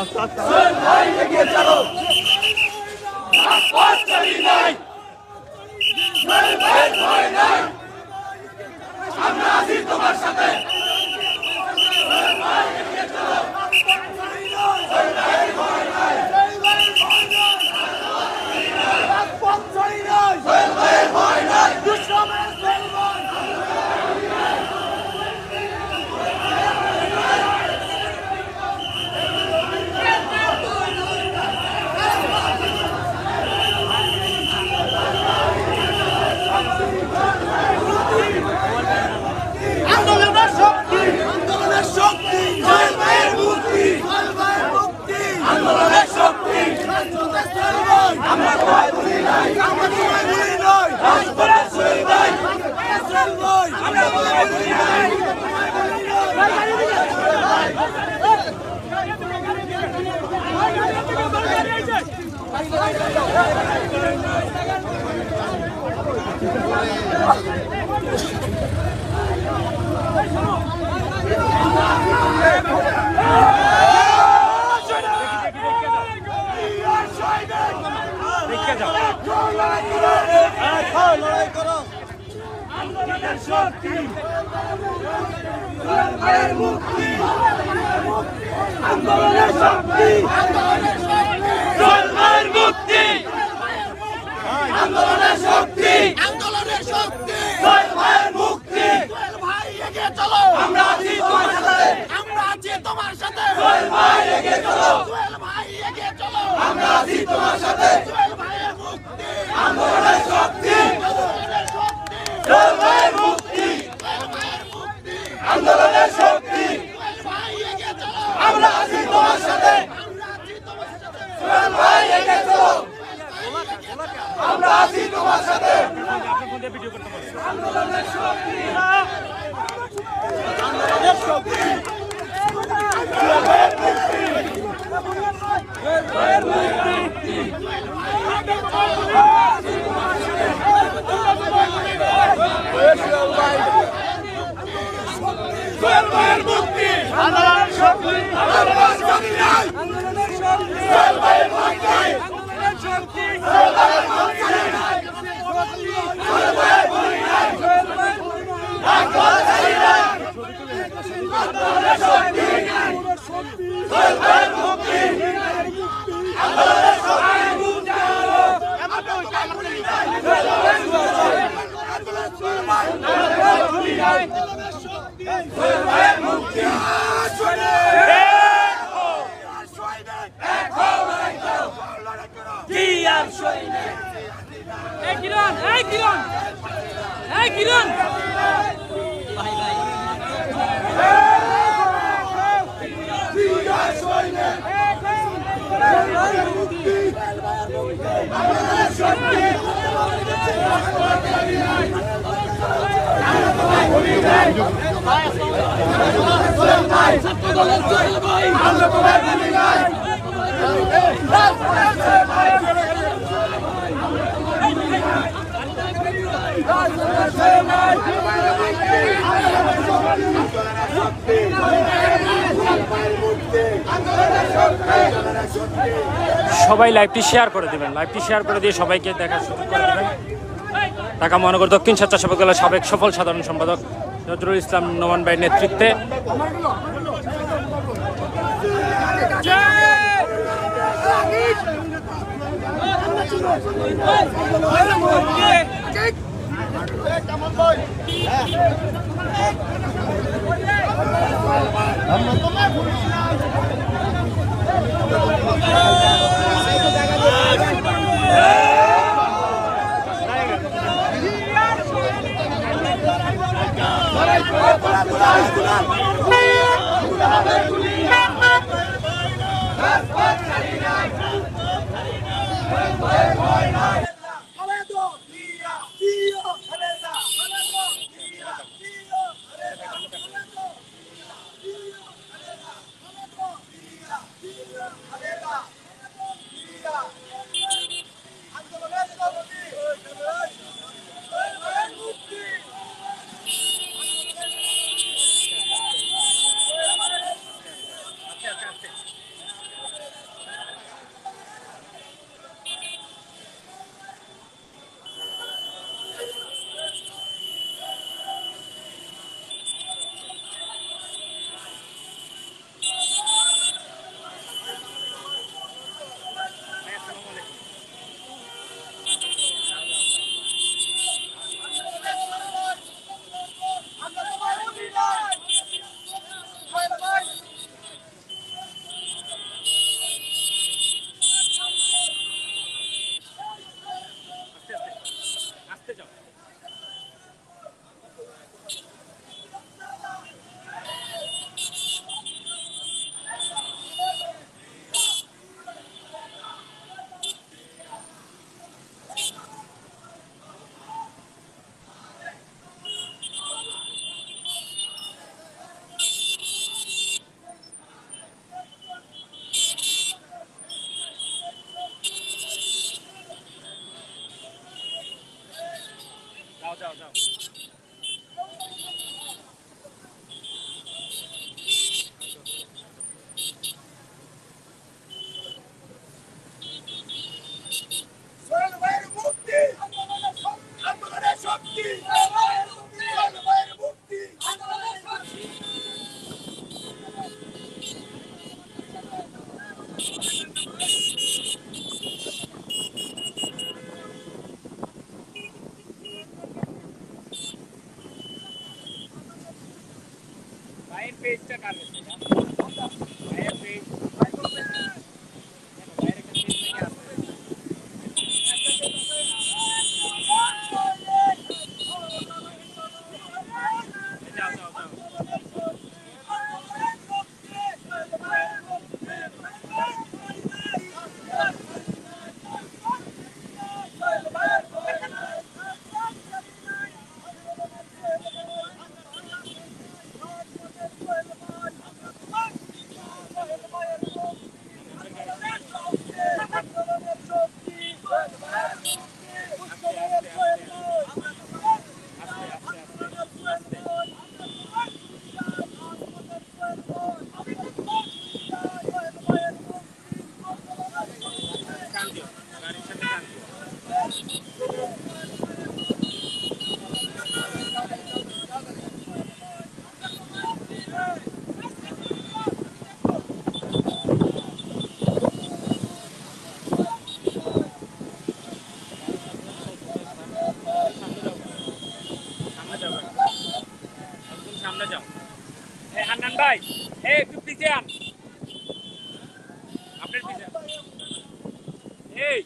সোহেল ভাই এগিয়ে চলো, রাজপথ ছাড়ি নাই, সোহেল ভাইয়ের ভয় নাই, আমরা আছি তোমার সাথে। সোহেল ভাই এগিয়ে চলো, সোহেল ভাইয়ের ভয় নাই, রাজপথ ছাড়ি নাই, সোহেল ভাইয়ের ভয় নাই, দুঃসময়ের সোহেল ভাই। আন্দোলনের শক্তি, আন্দোলনের শক্তি, সোহেল ভাইয়ের মুক্তি, সোহেল ভাইয়ের মুক্তি, আন্দোলনের শক্তি, আমরা ভয় ভুলি নাই, আমরা ভয় ভুলি নাই, রাজপথের সোহেল ভাই, সোহেল ভাই, আমরা ভয় ভুলি নাই। আন্দোলনের শক্তি, সোহেল ভাইয়ের মুক্তি, আন্দোলনের শক্তি, সোহেল ভাইয়ের মুক্তি, আন্দোলনের শক্তি, আন্দোলনের শক্তি, সোহেল ভাইয়ের মুক্তি, সোহেল ভাই এগিয়ে চলো, আমরা আছি তোমার সাথে, আমরা আছি তোমার সাথে, সোহেল ভাই এগিয়ে চলো, সোহেল ভাই এগিয়ে চলো, আমরা আছি তোমার সাথে, সোহেল ভাইয়ের মুক্তি, আন্দোলনের শক্তি, সোহেল ভাইয়ের মুক্তি, আন্দোলনের শক্তি, আমরা আছি তোমার সাথে, সোহেল ভাই এগিয়ে চলো, আমরা আছি তোমার সাথে, আন্দোলনের শক্তি, আন্দোলনের শক্তি, সোহেল ভাইয়ের মুক্তি, সোহেল ভাইয়ের মুক্তি, সোহেল ভাইয়ের মুক্তি, আন্দোলনের শক্তি, আন্দোলনের শক্তি, আন্দোলনের শক্তি, সোহেল ভাইয়ের মুক্তি, আন্দোলনের শক্তি, সোহেল ভাইয়ের মুক্তি, সোহেল ভাইয়ের মুক্তি, সোহেল ভাইয়ের মুক্তি, রাজপথ ছাড়ি নাই, আন্দোলনের শক্তি, সোহেল ভাইয়ের মুক্তি, আন্দোলনের শক্তি, সোহেল ভাইয়ের মুক্তি, সবাই লাইভটি শেয়ার করে দিবেন, লাইভটি শেয়ার করে দিয়ে সবাইকে দেখার সুযোগ করে দেবেন। ঢাকা মহানগর দক্ষিণ স্বেচ্ছাসেবক দলের সাবেক সফল সাধারণ সম্পাদক নজরুল ইসলাম নোমান ভাইয়ের নেতৃত্বে ভাইয়ের পেজটা কার কাছে? ভাইয়ের পেজ যাও যাও যাও। টান দিও, গাড়ির সাথে টান দিও। সামনে যাও, একদম সামনে যাও। এই হান্নান ভাই, এই একটু পিছিয়ে আন, আপনার পিছিয়ে আন। এই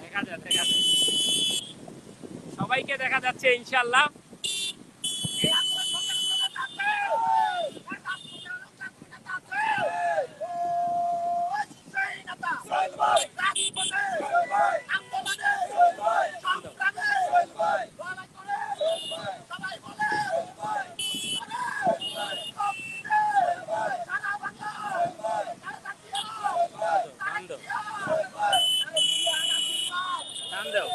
দেখা যায়, দেখা যায়, সবাইকে দেখা যাচ্ছে ইনশাআল্লাহ। টান দাও, টান দাও।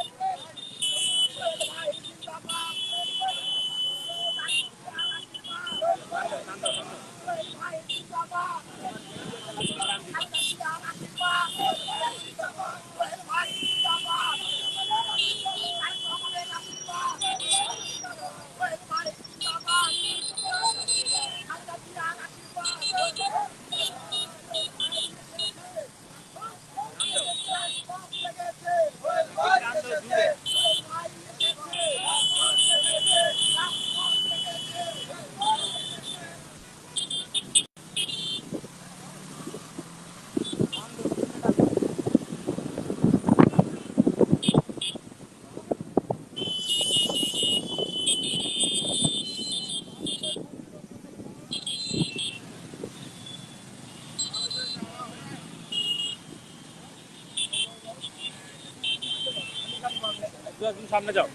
একদম সামনে যাও।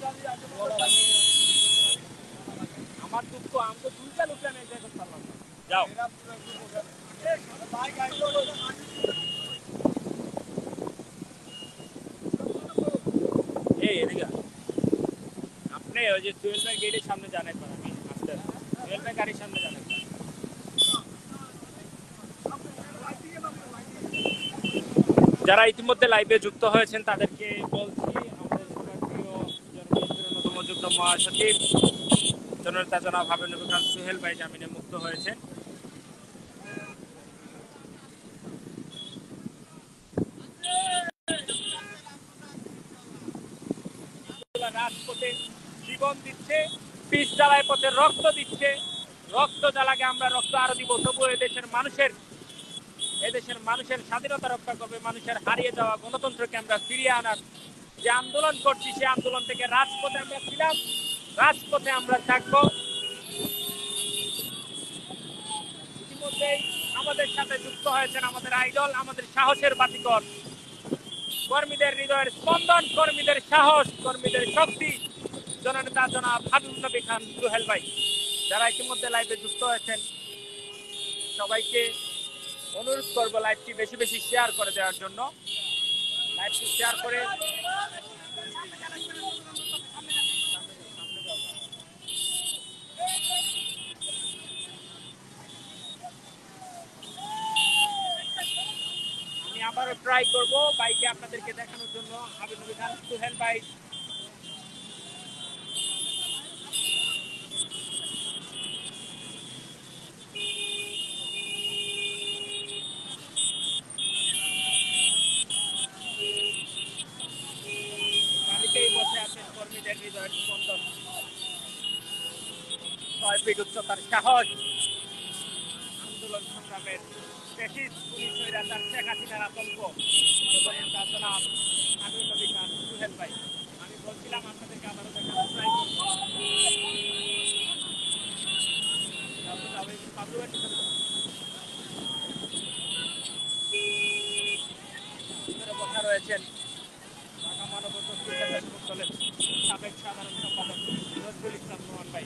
আমার দুঃখ, আমি তো দুইটা লোকটা নিয়ে যাই করতে পারলাম না। যাও। এই এদিকে আপনি ওই যে টুয়েলভ বাই গেটের সামনে যান একবার, আমি আস্তে আস্তে টুয়েলভ বাই গাড়ির সামনে যান একবার। যারা ইতিমধ্যে লাইভে যুক্ত হয়েছেন তাদেরকে বলছি, আমাদের সবার প্রিয় জনগণের অন্যতম যুগ্ম মহাসচিব জননেতা জনাব হাবিব নবী খান সোহেল ভাই জামিনে মুক্ত হয়েছেন। রাজপথে জীবন দিচ্ছে, পিস জ্বালায় পথে রক্ত দিচ্ছে। রক্ত জ্বালাকে আমরা রক্ত আরো দিব, তবুও এদেশের মানুষের স্বাধীনতা রক্ষা করবে, মানুষের হারিয়ে যাওয়া গণতন্ত্রকে আমরা ফিরিয়ে আনার যে আন্দোলন করছি, সে আন্দোলন থেকে রাজপথে আমরা ছিলাম, রাজপথে আমরা থাকবো। ইতিমধ্যেই আমাদের সাথে যুক্ত হয়েছেন আমাদের আইডল, আমাদের সাহসের বাতিকর, কর্মীদের হৃদয়ের স্পন্দন, কর্মীদের সাহস, কর্মীদের শক্তি, জননেতা জনাব হাবিব নবী খান সোহেল ভাই। যারা ইতিমধ্যে লাইভে যুক্ত হয়েছেন সবাইকে অনুরোধ করবো লাইভটি বেশি বেশি শেয়ার করে দেওয়ার জন্য। লাইভটি শেয়ার করে আমি আবারও ট্রাই করব বাইকে আপনাদেরকে দেখানোর জন্য। আবির খান সুহেল ভাই গাড়িতেই বসে আছেন কর্মীদের হৃদয়ের স্পন্দন। 6 ফিট উচ্চতার সাহস, আন্দোলন সংগ্রামের ফ্যাসিস্ট পুলিশ স্বৈরাচার শেখ হাসিনার আতঙ্ক, তার নাম আমির নবী খান সুহেল ভাই। আমি বলছিলাম আপনাদেরকে আবারও দেখানোর ট্রাই করবো। বসা রয়েছেন ঢাকা মানব দলের সাবেক সাধারণ সম্পাদক নজরুল ইসলাম নোমান ভাই।